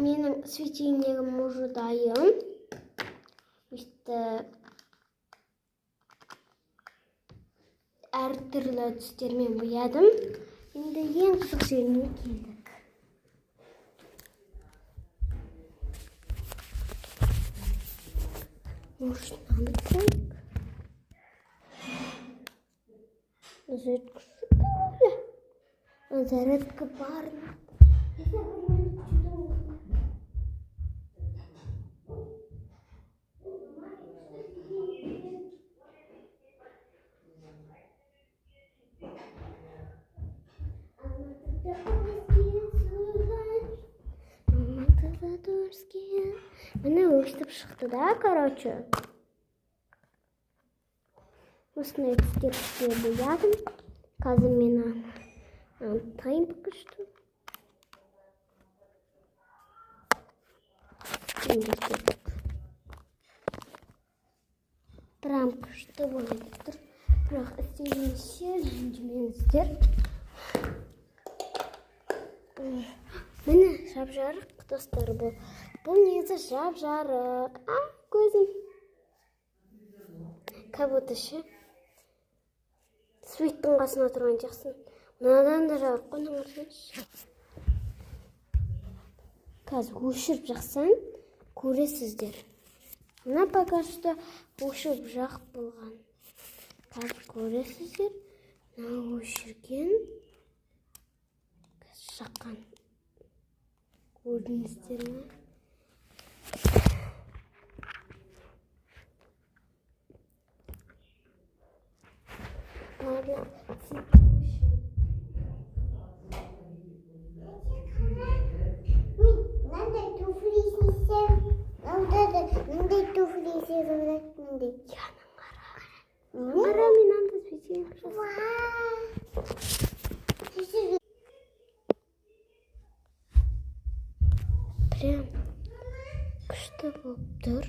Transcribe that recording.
менің светильнигім уже дайын. Өйтіп әртүрлі түстермен боядым. Енді ең қызық жеріне келдік. Нужно так. Зарядка парная. Міне өстіп шықты да, короче. Осындай түстерге боядым. Қазір мен анықтайын пока что. Прям күшті болып тұр. Бірақ істегенше ренжімеңіздер. Міне жап-жарық достар бұл. Бұл негізі жап-жарық. Көзім. Как будто ше. Светтің қасына тұрған жақсын. Мынадан да жарық қойыңызшы. Қазір өшіріп жақсан көресіздер. Мына пока что өшіріп жақ болған. Қазір көресіздер. Мына өшірген. Қазір жаққан. Көрдіңіздер ме? Прям күшті болып тұр.